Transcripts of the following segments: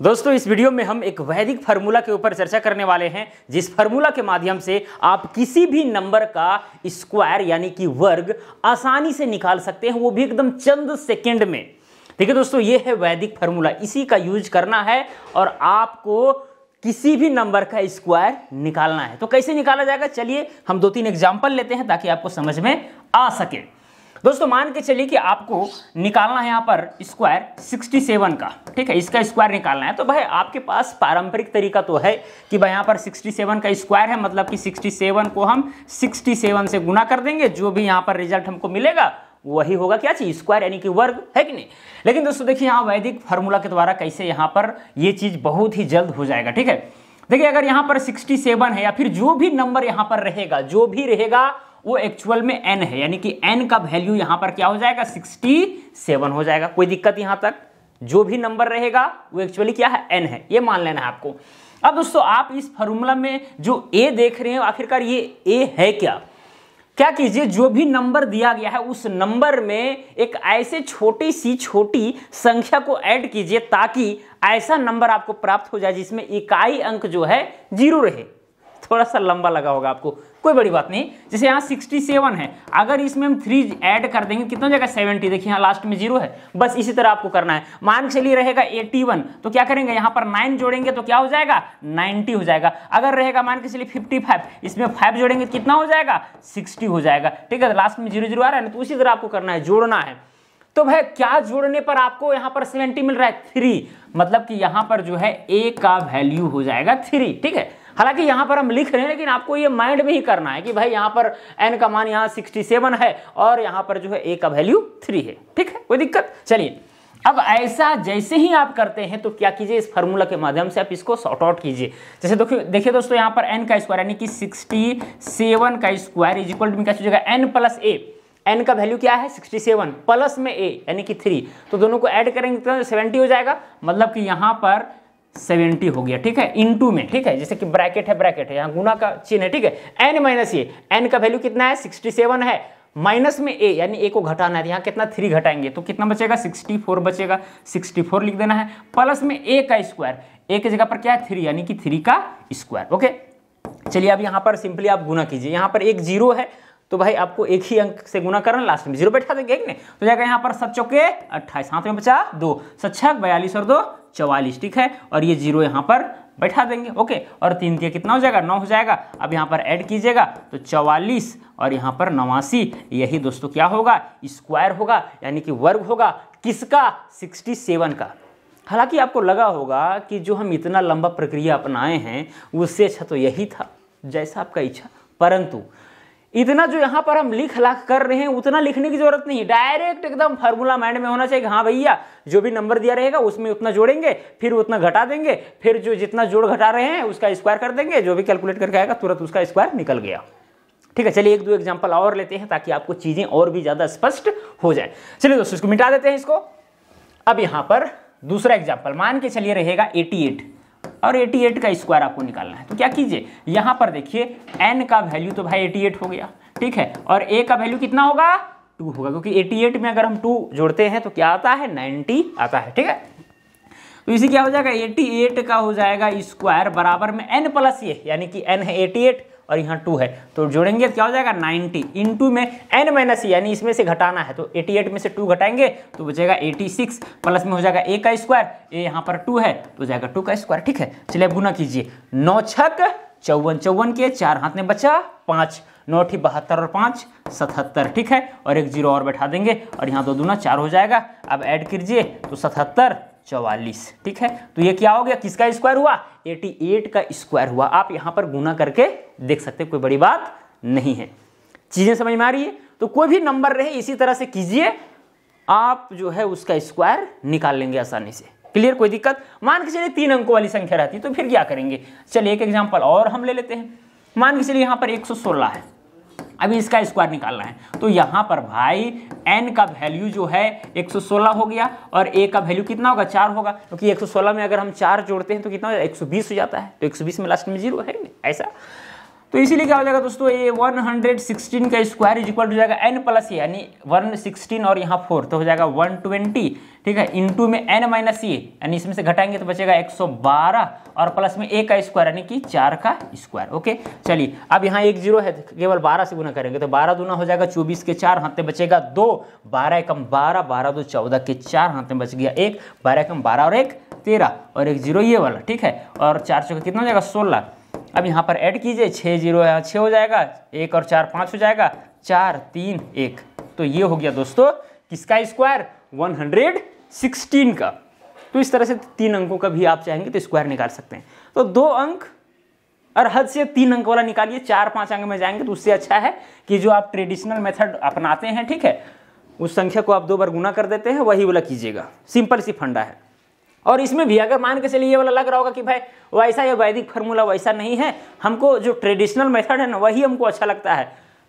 दोस्तों इस वीडियो में हम एक वैदिक फार्मूला के ऊपर चर्चा करने वाले हैं, जिस फार्मूला के माध्यम से आप किसी भी नंबर का स्क्वायर यानी कि वर्ग आसानी से निकाल सकते हैं, वो भी एकदम चंद सेकंड में। ठीक है दोस्तों, ये है वैदिक फार्मूला, इसी का यूज करना है और आपको किसी भी नंबर का स्क्वायर निकालना है। तो कैसे निकाला जाएगा, चलिए हम 2-3 एग्जाम्पल लेते हैं ताकि आपको समझ में आ सके। दोस्तों मान के चलिए कि आपको निकालना है यहाँ पर स्क्वायर 67 का, ठीक है, इसका स्क्वायर निकालना है। तो भाई आपके पास पारंपरिक तरीका तो है कि भाई यहाँ पर 67 का स्क्वायर है, मतलब कि 67 को हम 67 से गुना कर देंगे, जो भी यहाँ पर रिजल्ट हमको मिलेगा वही होगा क्या चीज, स्क्वायर यानी कि वर्ग, है कि नहीं। लेकिन दोस्तों देखिए यहाँ वैदिक फार्मूला के द्वारा कैसे यहाँ पर ये चीज बहुत ही जल्द हो जाएगा। ठीक है, देखिए अगर यहाँ पर 67 है या फिर जो भी नंबर यहाँ पर रहेगा, जो भी रहेगा वो एक्चुअल में n है, यानी कि n का वैल्यू यहाँ पर क्या हो जाएगा, 67 हो जाएगा। कोई दिक्कत यहाँ तक, जो भी नंबर रहेगा वो एक्चुअली क्या है, n है, ये मान लेना है आपको। अब दोस्तों आप इस फार्मूला में जो a देख रहे हैं, आखिरकार ये a है क्या कीजिए, जो भी नंबर दिया गया है उस नंबर में एक ऐसे छोटी संख्या को ऐड कीजिए ताकि ऐसा नंबर आपको प्राप्त हो जाए जिसमें इकाई अंक जो है 0 रहे। थोड़ा सा लंबा लगा होगा आपको, कोई बड़ी बात नहीं। जैसे यहाँ 67 है, अगर इसमें हम 3 ऐड कर देंगे कितना हो जाएगा, 70। देखिए यहाँ लास्ट में 0 है, बस इसी तरह आपको करना है। मान के चलिए रहेगा 81, तो क्या करेंगे, यहाँ पर 9 जोड़ेंगे तो क्या हो जाएगा, 90 हो जाएगा। अगर रहेगा मान के चलिए 55, इसमें 5 जोड़ेंगे कितना हो जाएगा, 60 हो जाएगा। ठीक है, लास्ट में 0 आ रहा है ना, तो उसी तरह आपको करना है, जोड़ना है। तो भाई क्या जोड़ने पर आपको यहाँ पर 70 मिल रहा है, 3, मतलब कि यहाँ पर जो है a का वैल्यू हो जाएगा 3। ठीक है, हालांकि यहाँ पर हम लिख रहे हैं लेकिन आपको ये माइंड में ही करना है कि भाई यहाँ पर n का मान यहाँ 67 है और यहाँ पर जो है a का वैल्यू 3 है। ठीक है, कोई दिक्कत। चलिए अब ऐसा जैसे ही आप करते हैं तो क्या कीजिए, इस फार्मूला के माध्यम से आप इसको सॉर्ट आउट कीजिए। जैसे देखिए दोस्तों यहाँ पर n का स्क्वायर यानी कि 67 का स्क्वायर इज इक्वल टू क्या हो जाएगा, n प्लस a। n का वैल्यू क्या है, 67 प्लस में a यानी कि 3, तो दोनों को ऐड करेंगे तो 70 हो जाएगा, मतलब कि यहाँ पर 70 हो गया। ठीक है, इनटू में, ठीक है, जैसे कि ब्रैकेट है, यहाँ गुना का चिन्ह है। ठीक है, n माइनस ए, n का वैल्यू कितना है, 67 है, माइनस में a यानी a को घटाना है, यहाँ कितना 3 घटाएंगे तो कितना बचेगा, 64 बचेगा, 64 लिख देना है, प्लस में a का स्क्वायर, a की जगह पर क्या है 3 यानी कि 3 का स्क्वायर। ओके, चलिए अब यहाँ पर सिंपली आप गुना कीजिए। यहाँ पर एक 0 है तो भाई आपको एक ही अंक से गुना करना, लास्ट में 0 बैठा देंगे, एक ने तो जाएगा यहाँ पर 7 चौके 28, हाथ में बचा 2, 7 छक 42 और 2 44। ठीक है, और ये 0 यहाँ पर बैठा देंगे। ओके, और 3 के कितना हो जाएगा, 9 हो जाएगा। अब यहाँ पर ऐड कीजिएगा तो 44 और यहाँ पर 89, यही दोस्तों क्या होगा, स्क्वायर होगा, यानी कि वर्ग होगा, किसका, 67 का। हालांकि आपको लगा होगा कि जो हम इतना लंबा प्रक्रिया अपनाए हैं उससे अच्छा तो यही था, जैसा आपका इच्छा, परंतु इतना जो यहाँ पर हम लिख लाख कर रहे हैं उतना लिखने की जरूरत नहीं, डायरेक्ट एकदम फार्मूला माइंड में होना चाहिए। हाँ भैया, जो भी नंबर दिया रहेगा उसमें उतना जोड़ेंगे, फिर उतना घटा देंगे, फिर जो जितना जोड़ घटा रहे हैं उसका स्क्वायर कर देंगे, जो भी कैलकुलेट करके आएगा तुरंत उसका स्क्वायर निकल गया। ठीक है, चलिए 1-2 एग्जाम्पल और लेते हैं ताकि आपको चीजें और भी ज्यादा स्पष्ट हो जाए। चलिए दोस्तों इसको मिटा देते हैं इसको। अब यहाँ पर दूसरा एग्जाम्पल मान के चलिए रहेगा 88 और 88 का स्क्वायर आपको निकालना है। तो क्या कीजिए, यहाँ पर देखिए n का वैल्यू तो भाई 88 हो गया, ठीक है, और a का वैल्यू कितना होगा, 2 होगा, क्योंकि 88 में अगर हम 2 जोड़ते हैं तो क्या आता है, 90 आता है। ठीक है, तो इसी क्या हो जाएगा, 88 का हो जाएगा स्क्वायर बराबर में n प्लस a, यानी कि n है 88 और यहाँ 2 है, तो जोड़ेंगे क्या हो जाएगा, 90 इंटू में n माइनस यानी इसमें से घटाना है, तो 88 में से 2 घटाएंगे तो बचेगा 86, प्लस में हो जाएगा a का स्क्वायर, a यहाँ पर 2 है तो जाएगा 2 का स्क्वायर। ठीक है, चलिए गुना कीजिए, 9 छक 54, 54 के 4 हाथ में बचा 5, 9 ठी 72 और 5 77। ठीक है, और एक 0 और बैठा देंगे और यहाँ 2 दूना 4 हो जाएगा। अब ऐड कीजिए तो 77 44। ठीक है, तो ये क्या हो गया, किसका स्क्वायर हुआ, 88 का स्क्वायर हुआ। आप यहाँ पर गुना करके देख सकते हैं, कोई बड़ी बात नहीं है। चीजें समझ में आ रही है, तो कोई भी नंबर रहे इसी तरह से कीजिए, आप जो है उसका स्क्वायर निकाल लेंगे आसानी से। क्लियर, कोई दिक्कत। मान के चलिए 3 अंकों वाली संख्या रहती तो फिर क्या करेंगे, चलिए एक एग्जाम्पल और हम ले लेते हैं। मान के चलिए यहाँ पर 116 है, अभी इसका स्क्वायर निकालना है, तो यहाँ पर भाई n का वैल्यू जो है 116 हो गया और a का वैल्यू कितना होगा, 4 होगा, क्योंकि 116 में अगर हम 4 जोड़ते हैं तो कितना हो जाता है, 120 हो जाता है, तो 120 में लास्ट में 0 है ऐसा। तो इसीलिए क्या हो जाएगा दोस्तों, ये 116 का स्क्वायर इज इक्वल टू जाएगा n प्लस ए, यानी 116 और यहाँ 4 तो हो जाएगा 120, ठीक है, इंटू में n माइनस ए, यानी इसमें से घटाएंगे तो बचेगा 112 और प्लस में a का स्क्वायर यानी कि 4 का स्क्वायर। ओके चलिए, अब यहाँ एक जीरो है, केवल 12 से गुना करेंगे तो 12 दूना हो जाएगा 24 के 4 हाथ में बचेगा 2, 12 एकम 12, 12 दो 14 के 4 हाथ में बच गया 1, 12 एकम 12 और 1 13 और एक जीरो ये वाला, ठीक है, और 4 चौका कितना हो जाएगा 16। अब यहाँ पर ऐड कीजिए, 6 जीरो है 6 हो जाएगा, 1 और 4 5 हो जाएगा, 4 3 1, तो ये हो गया दोस्तों किसका स्क्वायर, 116 का। तो इस तरह से 3 अंकों का भी आप चाहेंगे तो स्क्वायर निकाल सकते हैं। तो 2 अंक और हद से 3 अंक वाला निकालिए, 4-5 अंक में जाएंगे तो उससे अच्छा है कि जो आप ट्रेडिशनल मेथड अपनाते हैं, ठीक है, उस संख्या को आप 2 बार गुना कर देते हैं, वही वाला कीजिएगा, सिंपल सी फंडा है। और इसमें भी अगर मान के चलिए ये वाला लग रहा होगा कि भाई वैसा ये वैदिक फार्मूला वैसा नहीं है, हमको जो ट्रेडिशनल मेथड है ना वही हमको अच्छा लगता है,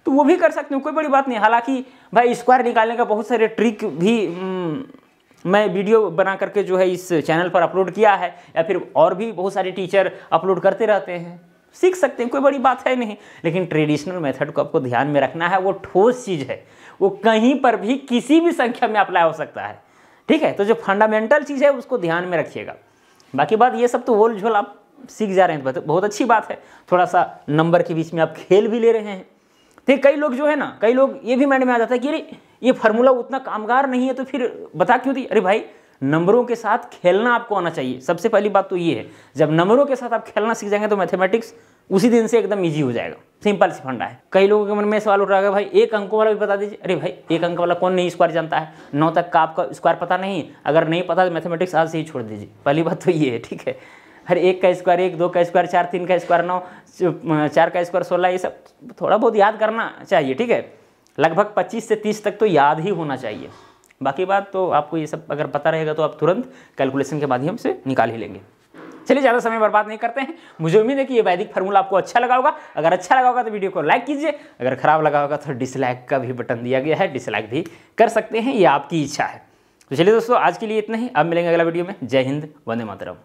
तो वो भी कर सकते हो, कोई बड़ी बात नहीं। हालांकि भाई स्क्वायर निकालने का बहुत सारे ट्रिक भी मैं वीडियो बना करके जो है इस चैनल पर अपलोड किया है, या फिर और भी बहुत सारे टीचर अपलोड करते रहते हैं, सीख सकते हैं, कोई बड़ी बात है नहीं। लेकिन ट्रेडिशनल मेथड को आपको ध्यान में रखना है, वो ठोस चीज़ है, वो कहीं पर भी किसी भी संख्या में अप्लाई हो सकता है, ठीक है। तो जो फंडामेंटल चीज़ है उसको ध्यान में रखिएगा। बाकी बात ये सब तो होल झोल आप सीख जा रहे हैं, तो बहुत अच्छी बात है, थोड़ा सा नंबर के बीच में आप खेल भी ले रहे हैं। तो कई लोग जो है ना, कई लोग ये भी माइंड में आ जाता है कि अरे ये फार्मूला उतना कामगार नहीं है तो फिर बता क्यों दी। अरे भाई नंबरों के साथ खेलना आपको आना चाहिए, सबसे पहली बात तो ये है। जब नंबरों के साथ आप खेलना सीख जाएंगे तो मैथमेटिक्स उसी दिन से एकदम ईजी हो जाएगा, सिंपल सी फंडा है। कई लोगों के मन में सवाल उठ रहा है भाई 1 अंकों वाला भी बता दीजिए। अरे भाई 1 अंक वाला कौन नहीं स्क्वायर जानता है, 9 तक का आपका स्क्वायर पता नहीं, अगर नहीं पता तो मैथमेटिक्स आज से ही छोड़ दीजिए, पहली बात तो ये है, ठीक है। हर 1 का स्क्वायर 1, 2 का स्क्वायर 4, 3 का स्क्वायर 9, 4 का स्क्वायर 16, ये सब थोड़ा बहुत याद करना चाहिए, ठीक है। लगभग 25 से 30 तक तो याद ही होना चाहिए। बाकी बात तो आपको ये सब अगर पता रहेगा तो आप तुरंत कैलकुलेशन के माध्यम से निकाल ही लेंगे। चलिए ज़्यादा समय बर्बाद नहीं करते हैं, मुझे उम्मीद है कि ये वैदिक फार्मूला आपको अच्छा लगा होगा। अगर अच्छा लगा होगा तो वीडियो को लाइक कीजिए, अगर खराब लगा होगा तो डिसलाइक का भी बटन दिया गया है, डिसलाइक भी कर सकते हैं, ये आपकी इच्छा है। तो चलिए दोस्तों आज के लिए इतना ही, अब मिलेंगे अगला वीडियो में। जय हिंद, वंदे मातरम।